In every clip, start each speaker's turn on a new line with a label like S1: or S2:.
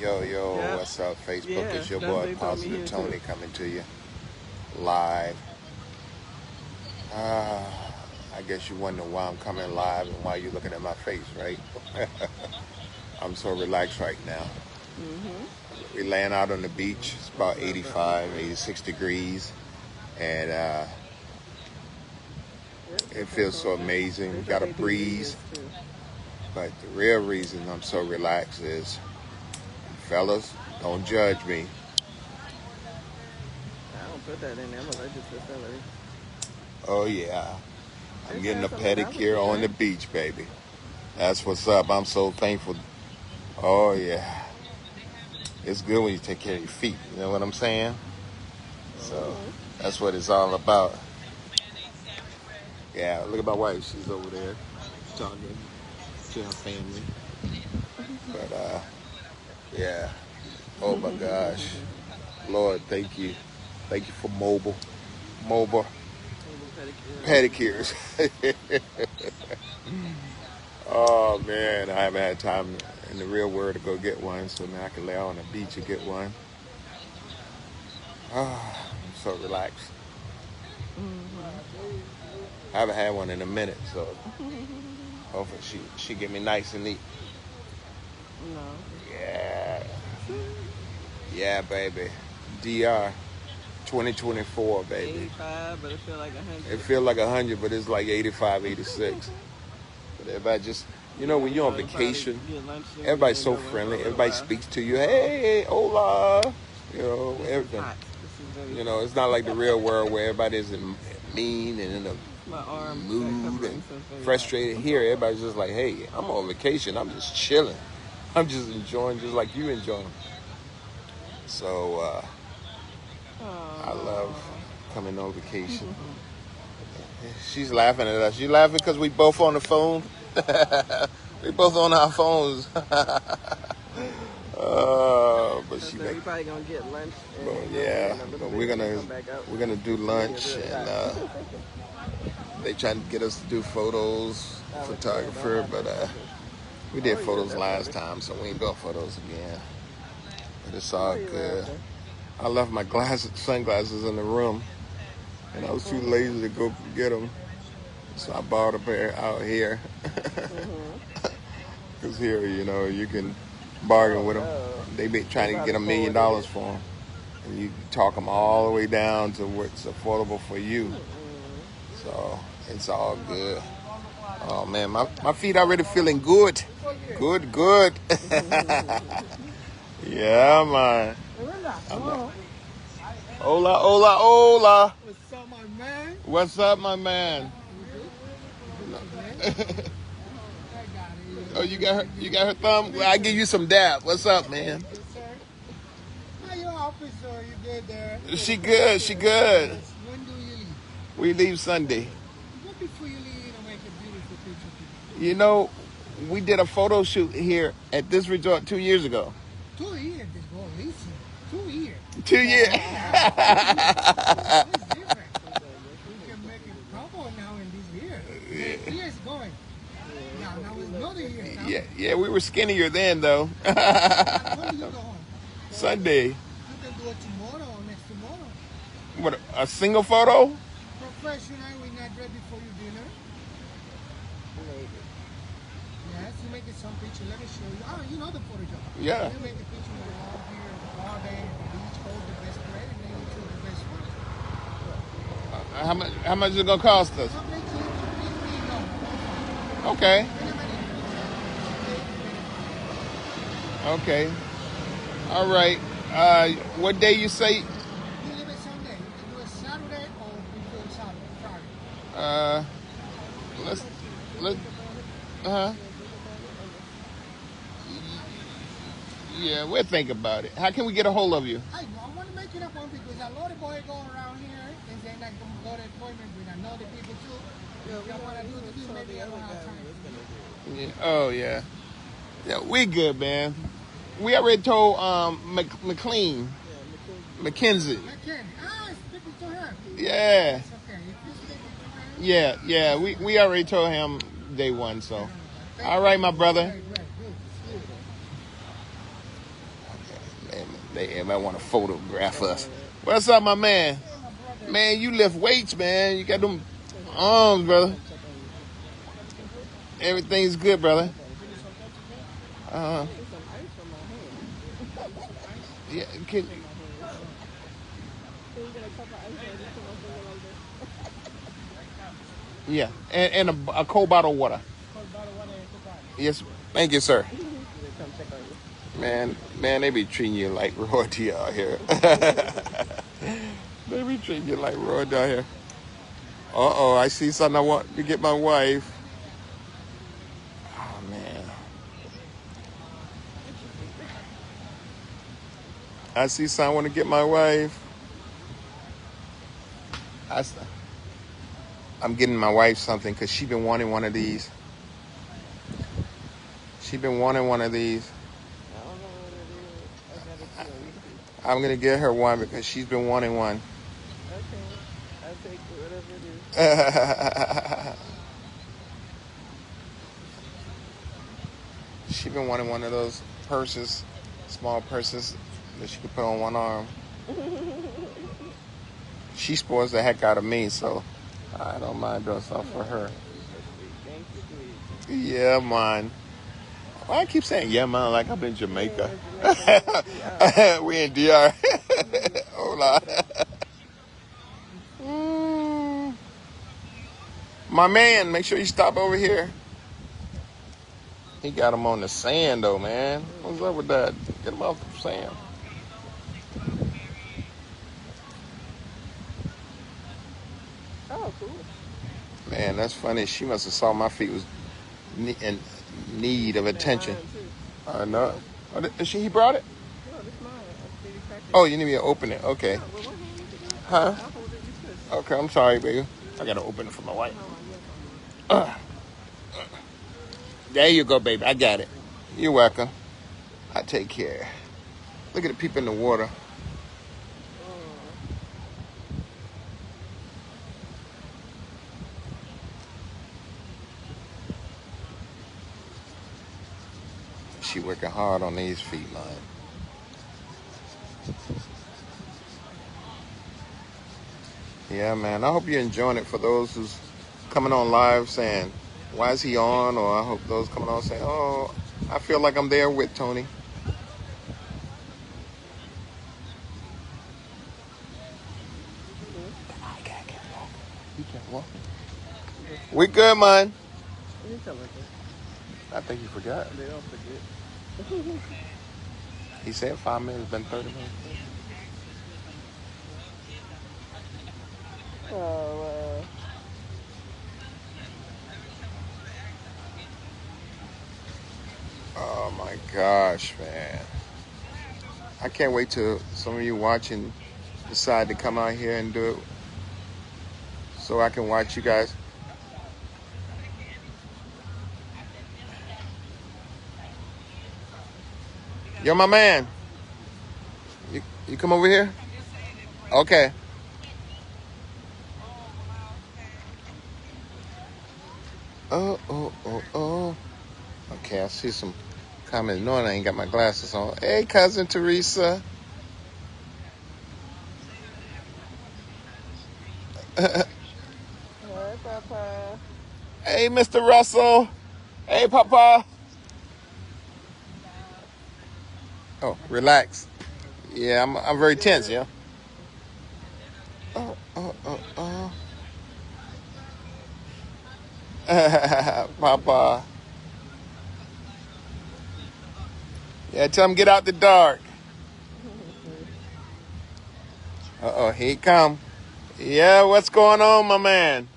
S1: Yo,
S2: Yep.
S1: what's up, Facebook?
S2: Yeah,
S1: It's your
S2: that's what
S1: boy,
S2: they told me
S1: Positive
S2: here
S1: Tony,
S2: too.
S1: coming to you live. Uh, I guess you wonder why I'm coming live and why you're looking at my face, right? I'm so relaxed right now.
S2: Mhm.
S1: We laying out on the beach. It's about
S2: Love that.
S1: 85, 86 degrees. And
S2: Yep,
S1: it
S2: that's
S1: feels
S2: what
S1: so
S2: I told me.
S1: amazing.
S2: They
S1: We
S2: said
S1: got a
S2: they do
S1: breeze.
S2: videos too.
S1: But the real reason I'm so relaxed is, fellas, don't judge me.
S2: I don't put that in there. I'm allergic to celery.
S1: Oh, yeah.
S2: They
S1: I'm getting
S2: said
S1: a
S2: something about allergy,
S1: pedicure on the
S2: right?
S1: beach, baby. That's what's up. I'm so thankful. Oh, yeah. It's good when you take care of your feet. You know what I'm saying? So
S2: Mhm.
S1: that's what it's all about. Yeah, look at my wife. She's over there talking to her family. But, yeah. Oh, my gosh. Lord, thank you. Thank you for mobile
S2: Mobile pedicures.
S1: pedicures. Oh, man. I haven't had time in the real world to go get one. So now I can lay out on the beach and get one. Oh, I'm so relaxed.
S2: Mhm.
S1: I haven't had one in a minute, so hopefully she get me nice and neat.
S2: No.
S1: Yeah, yeah, baby. DR 2024, baby.
S2: 85, but it feel like
S1: It
S2: 100.
S1: feels like 100, but it's like 85, 86. But everybody just, when you're on
S2: You probably
S1: vacation,
S2: get lunch and you
S1: everybody's
S2: ain't
S1: so
S2: nowhere for a
S1: friendly.
S2: little
S1: Everybody
S2: while.
S1: speaks to you. Hey, hola.
S2: This is
S1: Everything.
S2: hot. This is very hot.
S1: It's not like the real world where everybody is mean and in a
S2: My arm got
S1: mood and
S2: covering, so it's very hot.
S1: frustrated. Here, everybody's just like, hey, I'm on vacation. I'm just chilling. I'm just enjoying, just like you enjoying. So I love
S2: Oh.
S1: coming on vacation. She's laughing at us. You laughing because we both on the phone? We both on our phones. But
S2: I
S1: she
S2: said
S1: make.
S2: we probably gonna get lunch
S1: But
S2: and nowhere
S1: yeah,
S2: in a little
S1: but
S2: bit and then come back out.
S1: we're gonna do
S2: It's gonna get
S1: lunch
S2: really
S1: and
S2: hot.
S1: they trying to get us to do photos,
S2: I was saying don't
S1: photographer,
S2: have no
S1: but
S2: photos.
S1: we did
S2: Oh yeah,
S1: photos
S2: that's
S1: last
S2: lovely.
S1: time, so we ain't doing photos again. But it's
S2: Why
S1: all
S2: are you
S1: good.
S2: laughing?
S1: I left my sunglasses in the room, and I was too
S2: Mhm.
S1: lazy to go get them, so I bought a pair out here.
S2: Mhm.
S1: Cause here, you can bargain
S2: Oh
S1: with them.
S2: no,
S1: They be
S2: they
S1: trying to get
S2: probably
S1: $1 million
S2: forwarded it.
S1: for them, and you talk them all the way down to what's affordable for you.
S2: Mm-mm.
S1: So it's all good. Oh man, my feet already feeling good. Good, good. Yeah, man. Hola, hola, hola.
S3: What's up, my man?
S1: What's up, my man?
S3: You good? Good today? I got it.
S1: Oh, you got her thumb? Well, I give you some dap. What's up, man?
S3: Yes, sir. How your office, sir? You good there?
S1: She good, she good.
S3: Yes. When do you leave?
S1: We leave Sunday.
S3: What before you leave, make a beautiful picture for
S1: You know, we did a photo shoot here at this resort 2 years ago.
S3: people? 2 years ago, listen. 2 years.
S1: 2 years.
S3: That's different. We can make a couple now in this year. Next year's going. Now it's another year coming.
S1: Yeah, we were skinnier then though.
S3: When do you go home?
S1: Sunday.
S3: You can do it tomorrow or next tomorrow.
S1: What, a single photo?
S3: Professional, we're not ready for your dinner.
S2: Maybe.
S3: Yes, you make it some picture. Let me show you. Oh, you know the photo job.
S1: Yeah.
S3: You make a picture of all here, the garden, the beach, hold the best bread, and then you choose the best one.
S1: How much is it gonna cost us?
S3: How many kids do you know?
S1: Okay.
S3: Okay.
S1: Okay. All right. What day you say?
S3: You leave it Sunday. You can do it Saturday or before Saturday, Friday.
S1: Uh, let's let. Yeah, we'll think about it. How can we get a hold of you?
S3: I want to make it up one because a lot of boys go around here and they're not going to go to appointment with another people too.
S2: Yeah,
S3: If y'all want to do the
S2: so
S3: maybe
S2: the
S3: I
S2: other
S3: don't
S2: guy
S3: have time.
S2: was gonna do it.
S1: Yeah. Oh yeah. Yeah, we good, man. We already told McLean,
S2: Yeah,
S1: Mackenzie.
S3: I can. Speaking to her.
S1: Yeah.
S3: It's okay. If you speak to her,
S1: Yeah. We already told him day one. So, all right, my brother.
S3: great, good.
S1: They might want to photograph us. What's up, my man? Man, you lift weights, man. You got them arms, brother. Everything's good, brother. Yeah, can, yeah, and a cold bottle of water. Yes, thank you, sir. Man, they be treating you like royalty out here. They be treating you like royalty out here. Uh-oh, I see something I want to get my wife. Oh, man. I see something I want to get my wife. I'm getting my wife something because she's been wanting one of these. She's been wanting one of these. I'm going to get her one because she's been wanting one.
S2: Okay. I'll take whatever it is.
S1: She's been wanting one of those purses, small purses that she could put on one arm. She spoils the heck out of me, so I don't mind doing something for her. Yeah, man. Well, I keep saying yeah, man, like I'm in Jamaica. We in DR. Hola. My man, make sure you stop over here. He got him on the sand, though, man. What's up with that? Get him off the sand.
S2: Oh, cool.
S1: Man, that's funny. She must have saw my feet was in need of attention. I know. Oh, he brought it?
S2: No, this is mine.
S1: Oh, you need me to open it. Okay. Huh? Okay, I'm sorry, baby. I got to open it for my wife. There you go, baby. I got it. You're welcome. I take care. Look at the people in the water. She working hard on these feet, man. Yeah, man. I hope you're enjoying it. For those who's coming on live saying, why is he on? Or I hope those coming on saying, oh, I feel like I'm there with Tony. You can't walk. We good, man. I think you forgot.
S2: They don't forget.
S1: He said 5 minutes, been 30 minutes.
S2: Oh,
S1: Oh my gosh, man. I can't wait till some of you watching decide to come out here and do it so I can watch you guys. You're my man. You come over here? Okay. Oh. Okay, I see some comments knowing I ain't got my glasses on. Hey, cousin Teresa.
S2: Hi, Papa.
S1: Hey, Mr. Russell. Hey, Papa. Oh, relax. Yeah, I'm very tense, yeah. Papa. Yeah, tell him get out the dark. Uh-oh, here he come. Yeah, what's going on, my man?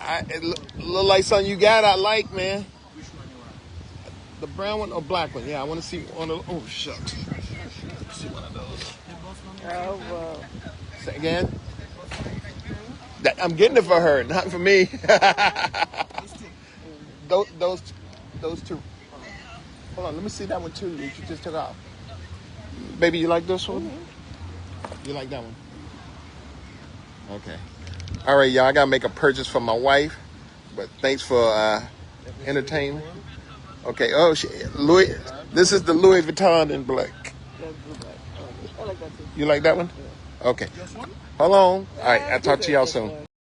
S1: It look like something you got I like, man.
S3: Which one you want?
S1: The brown one or black one? Yeah, I want to see one of those. Oh, shucks. See one of those.
S2: Oh, wow.
S1: Say again? I'm getting it for her, not for me. those two. Hold on, let me see that one too that you just took off. Baby, you like this one? Mm-hmm. You like that one? Okay. All right, y'all. I gotta make a purchase for my wife, but thanks for entertainment. Okay. Oh, Louis. This is the Louis Vuitton in black.
S2: That's blue black. I like that too.
S1: You like that one?
S2: Yeah.
S1: Okay. Hold on. All right. I'll talk to y'all soon.